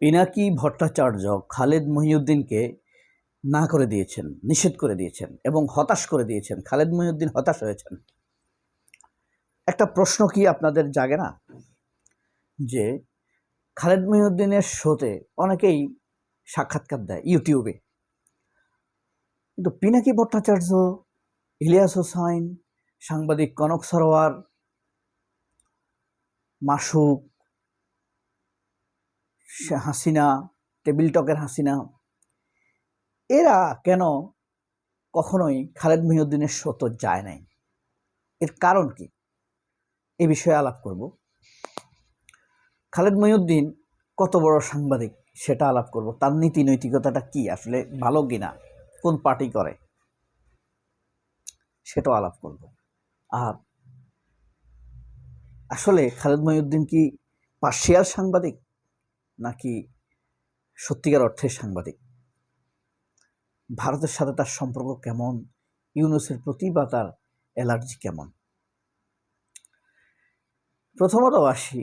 পিনাকি ভট্টাচার্য খালেদ মহিউদ্দিনকে না করে দিয়েছেন, নিষেধ করে দিয়েছেন এবং হতাশ করে দিয়েছেন। খালেদ মহিউদ্দিন হতাশ হয়েছেন। একটা প্রশ্ন কি আপনাদের জাগে না যে খালেদ মহিউদ্দিনের শোতে অনেকেই সাক্ষাৎকার দেয় ইউটিউবে, কিন্তু পিনাকি ভট্টাচার্য, ইলিয়াস হোসাইন, সাংবাদিক কনক সরোয়ার, মাসুক, হাসিনা, টেবিল টকের হাসিনা, এরা কেন কখনোই খালেদ মহিউদ্দিনের শো তো যায় নাই? এর কারণ কি? এ বিষয়ে আলাপ করব। খালেদ মহিউদ্দিন কত বড় সাংবাদিক সেটা আলাপ করব। তার নীতি নৈতিকতাটা কি, আসলে ভালো কিনা, কোন পার্টি করে সেটাও আলাপ করব। আর আসলে খালেদ মহিউদ্দিন কি পার্শিয়াল সাংবাদিক নাকি সত্যিকার অর্থের সাংবাদিক? ভারতের সাথে তার সম্পর্ক কেমন? ইউনূসের প্রতি বা তার অ্যালার্জি কেমন? প্রথমত আসি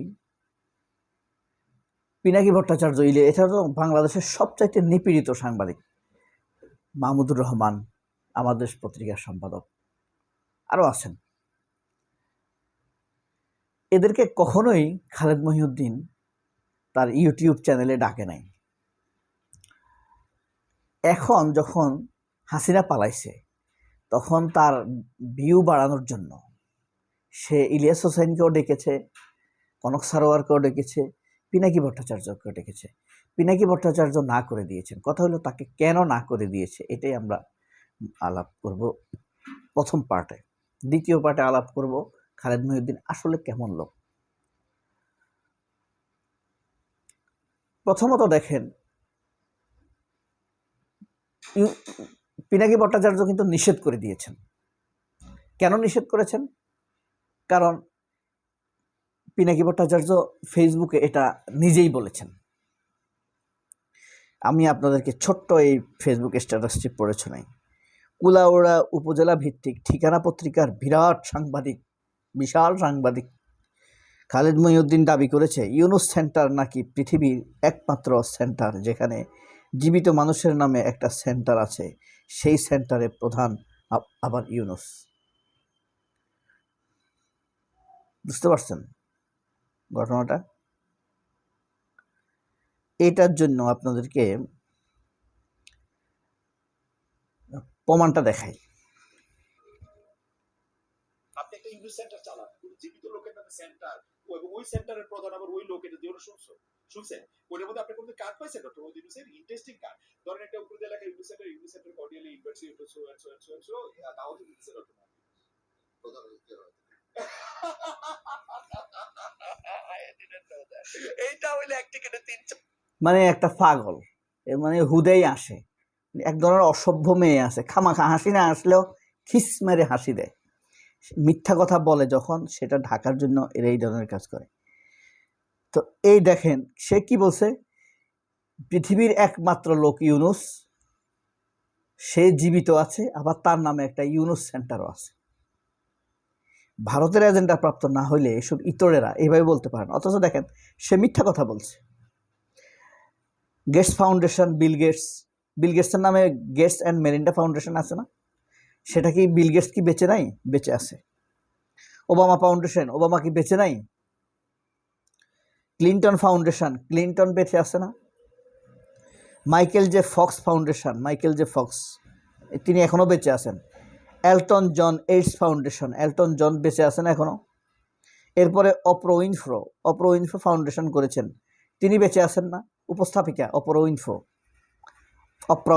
পিনাকি ভট্টাচার্য, এটা তো বাংলাদেশের সবচাইতে নিপীড়িত সাংবাদিক। মাহমুদুর রহমান, আমার দেশ পত্রিকার সম্পাদক, আরও আছেন। এদেরকে কখনোই খালেদ মহিউদ্দিন তার ইউটিউব চ্যানেলে ডাকে নাই। এখন যখন হাসিনা পালাইছে তখন তার ভিউ বাড়ানোর জন্য সে ইলিয়াস হোসেনকেও ডেকেছে, কনক সারোয়ারকেও ডেকেছে, পিনাকি ভট্টাচার্যকেও ডেকেছে। পিনাকি ভট্টাচার্য না করে দিয়েছেন। কথা হলো তাকে কেন না করে দিয়েছে, এটাই আমরা আলাপ করব প্রথম পার্টে। দ্বিতীয় পার্টে আলাপ করব খালেদ মহিউদ্দিন আসলে কেমন লোক। প্রথমত দেখেন, পিনাকি ভট্টাচার্য কিন্তু নিষেধ করে দিয়েছেন। কেন নিষেধ করেছেন? কারণ পিনাকি ভট্টাচার্য ফেসবুকে এটা নিজেই বলেছেন। আমি আপনাদেরকে ছোট্ট এই ফেসবুক স্ট্যাটাসটি পড়ে শোনাই। কুলাউড়া উপজেলা ভিত্তিক ঠিকানা পত্রিকার বিরাট সাংবাদিক, বিশাল সাংবাদিক খালেদ মহিউদ্দিন দাবি করেছে ইউনুস সেন্টার নাকি পৃথিবীর একমাত্র সেন্টার যেখানে জীবিত মানুষের নামে একটা সেন্টার আছে, সেই সেন্টারে প্রধান আবার ইউনুস। বুঝতে পারছেন ঘটনাটা? এটার জন্য আপনাদেরকে প্রমাণটা দেখাই। আপনি একটা ইউনিট সেন্টার চালান, জীবিত লোকের নামে সেন্টার, এবং ওই সেন্টারের প্রধান আবার ওই লোক, এটা জীবনে শুনছেন? ওইটার মধ্যে আপনি কোনো কার্ড পাইছেন? ডক্টর মোহাম্মদ ইউনূসের ইন্টারেস্টিং কার্ড। ধরেন একটা উপরে যে লেখা unit centre cordially invites you to so and so and so and so, দাওয়াত দিতেছে ডক্টর মোহাম্মদ প্রধান অতিথি হয়। এইটা হইলে এক টিকেটে 3 মানে একটা পাগল, মানে হুদেই আসে, এক ধরনের অসভ্য মেয়ে আছে, খামাখা হাসি না আসলেও খিস মেরে হাসি দেয়। মিথ্যা কথা বলে যখন, সেটা ঢাকার জন্য এরা এই ধরনের কাজ করে। তো এই দেখেন সে কি বলছে, পৃথিবীর একমাত্র লোক ইউনুস, সে জীবিত আছে, আবার তার নামে একটা ইউনুস সেন্টারও আছে। ভারতের এজেন্ডা প্রাপ্ত না হইলে এসব ইতরেরা এইভাবে বলতে পারেন। অথচ দেখেন সে মিথ্যা কথা বলছে। গেটস ফাউন্ডেশন, বিল গেটসের নামে গেটস অ্যান্ড মেলিন্ডা ফাউন্ডেশন আছে না? সেটা কি বিল গেটস কি বেঁচে নাই? বেঁচে আছে। ওবামা ফাউন্ডেশন, ওবামা কি বেঁচে নাই? ক্লিন্টন ফাউন্ডেশন, ক্লিন্টন বেঁচে আছে না? Michael J Fox Foundation, Michael J Fox তিনি এখনও বেঁচে আছেন। Elton John AIDS Foundation, Elton John বেঁচে আছেন এখনও। এরপরে অপ্রা উইনফ্রো ফাউন্ডেশন করেছেন, তিনি বেঁচে আছেন না? উপস্থাপিকা অপ্রা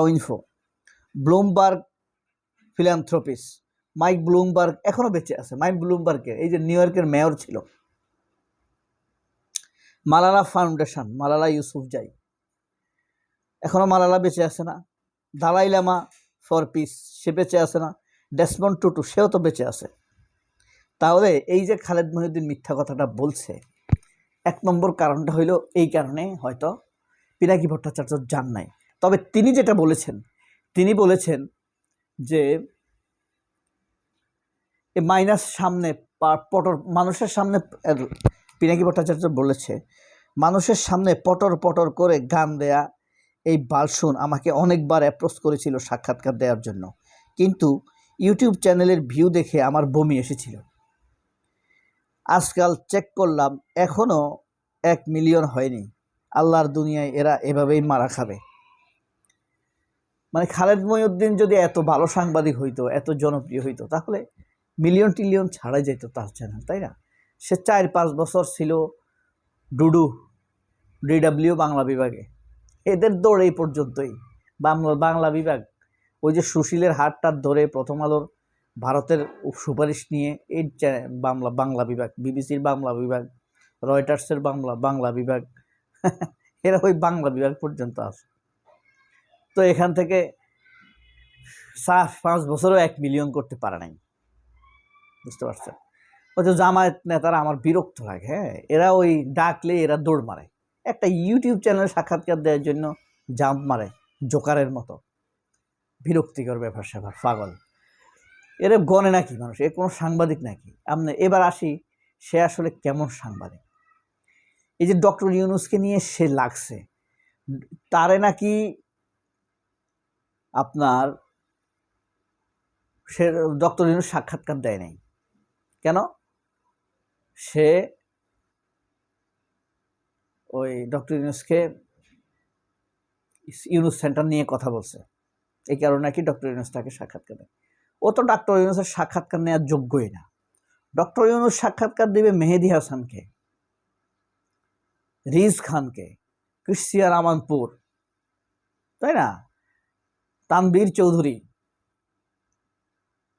উইনফ্রো। ব্লুমবার্গ ফিলান্থ্রপিস, মাইক ব্লুমবার্গ এখনও বেঁচে আছে। মাইক ব্লুমবার্গের এই যে নিউ ইয়র্কের মেয়র ছিল। মালালা ফাউন্ডেশন, মালালা ইউসুফজাই, এখনও মালালা বেঁচে আছে না? দালাই লামা ফর পিস, সে বেঁচে আছে না? ডেসমন্ড টুটু, সেও তো বেঁচে আছে। তাহলে এই যে খালেদ মহিউদ্দিন মিথ্যা কথাটা বলছে, এক নম্বর কারণটা হইল এই কারণে হয়তো পিনাকি ভট্টাচার্য জান নাই। তবে তিনি যেটা বলেছেন, তিনি বলেছেন যে মাইনাস সামনে পটর মানুষের সামনে, পিনাকি ভট্টাচার্য বলেছে মানুষের সামনে পটর পটর করে গান দেয়া এই বালসুন আমাকে অনেকবার অ্যাপ্রোচ করেছিল সাক্ষাৎকার দেওয়ার জন্য, কিন্তু ইউটিউব চ্যানেলের ভিউ দেখে আমার বমি এসেছিল। আজকাল চেক করলাম এখনও 1 মিলিয়ন হয়নি। আল্লাহর দুনিয়ায় এরা এভাবেই মারা খাবে। মানে খালেদ মহিউদ্দিন যদি এত ভালো সাংবাদিক হইতো, এত জনপ্রিয় হইতো, তাহলে মিলিয়ন টিলিয়ন ছাড়াই যেত তার চ্যানেল, তাই না? সে 4-5 বছর ছিল ডুডু ডিডাব্লিউ বাংলা বিভাগে, এদের দৌড় এই পর্যন্তই। বাংলা বিভাগ ওই যে সুশীলের হাতটা ধরে প্রথম আলোর ভারতের সুপারিশ নিয়ে এই বাংলা বিভাগ, বিবিসির বাংলা বিভাগ, রয়টার্সের বাংলা বিভাগ, এরা ওই বাংলা বিভাগ পর্যন্ত আছে। তো এখান থেকে 5 বছরও 1 মিলিয়ন করতে পারে নাই, বুঝতে পারছেন? ওই যে জামায়াত নেতারা আমার বিরক্ত লাগে। হ্যাঁ, এরা ওই ডাকলে এরা দৌড় মারে, একটা ইউটিউব চ্যানেলে সাক্ষাৎকার দেওয়ার জন্য জাম্প মারে জোকারের মতো। বিরক্তিকর ব্যাপার স্যাপার, পাগল। এরা গণে নাকি মানুষ? এ কোনো সাংবাদিক নাকি? আপনি এবার আসি, সে আসলে কেমন সাংবাদিক। এই যে ডক্টর ইউনূসকে নিয়ে সে লাগছে, তারে নাকি আপনার সে ডক্টর ইউনূস সাক্ষাৎকার দেয় নাই কেন? সে ওই ডক্টর ইউনূসকে ইউনূস সেন্টার নিয়ে কথা বলছে, এই কারণে নাকি ডক্টর ইউনূস তাকে সাক্ষাৎকার দেয়। ও তো ডক্টর ইউনূসের সাক্ষাৎকার নেওয়ার যোগ্যই না। ডক্টর ইউনূস সাক্ষাৎকার দিবে মেহেদী হাসানকে, রিজ খানকে, ক্রিশ্চিয়ান আমানপুর, তাই না, তানবীর চৌধুরী,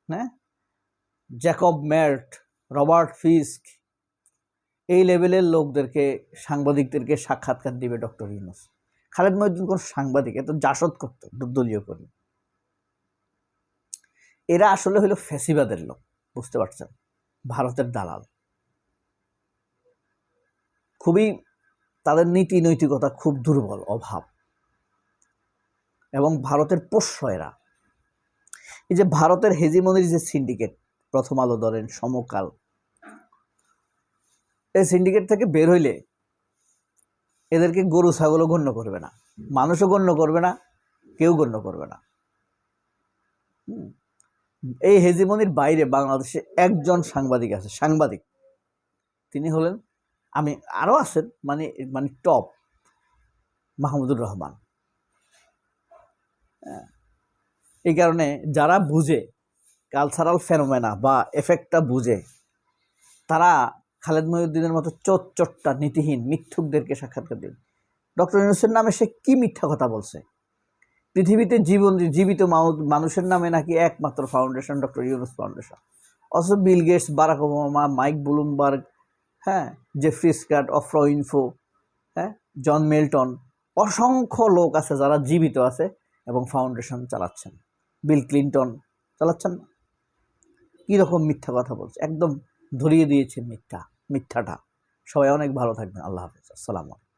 হ্যাঁ, জ্যাকব মেল্ট, রবার্ট ফিস্ক, এই লেভেলের লোকদেরকে, সাংবাদিকদেরকে সাক্ষাৎকার দিবে ডক্টর ইউনূস। খালেদ মহিউদ্দিন কোন সাংবাদিক? এত জাসদ করতো দলীয় কর্মী। এরা আসলে হলো ফ্যাসিবাদের লোক, বুঝতে পারছেন? ভারতের দালাল। খুবই তাদের নীতি নৈতিকতা খুব দুর্বল, অভাব, এবং ভারতের পোষ্য এরা। এই যে ভারতের হেজিমনির যে সিন্ডিকেট, প্রথম আলো ধরেন, সমকাল, এই সিন্ডিকেট থেকে বের হইলে এদেরকে গরু ছাগলও গণ্য করবে না, মানুষও গণ্য করবে না, কেউ গণ্য করবে না। এই হেজিমনির বাইরে বাংলাদেশে একজন সাংবাদিক আছে, সাংবাদিক, তিনি হলেন, আমি আরও আছেন, মানে টপ, মাহমুদুর রহমান। এই কারণে যারা বুঝে কালচারাল ফেনোমেনা বা এফেক্টটা বুঝে, তারা খালেদ মহিউদ্দিনের মতো চোট্টা নীতিহীন মিথ্যুকদেরকে সাক্ষাৎকার দিন। ডক্টর ইউনূসের নামে সে কি মিথ্যা কথা বলছে? পৃথিবীতে জীবিত মানুষের নামে নাকি একমাত্র ফাউন্ডেশন ডক্টর ইউনূস ফাউন্ডেশন। অথচ Bill Gates, Barack Obama, Mike Bloomberg, হ্যাঁ, জেফ্রি স্কাট, অফরা উইনফ্রে, হ্যাঁ, জন মিল্টন, অসংখ্য লোক আছে যারা জীবিত আছে এবং ফাউন্ডেশন চালাচ্ছেন। বিল ক্লিন্টন চালাচ্ছেন না? কীরকম মিথ্যা কথা বলছে, একদম ধরিয়ে দিয়েছে মিথ্যাটা। সবাই অনেক ভালো থাকবেন। আল্লাহ হাফেজ। আসসালামু আলাইকুম।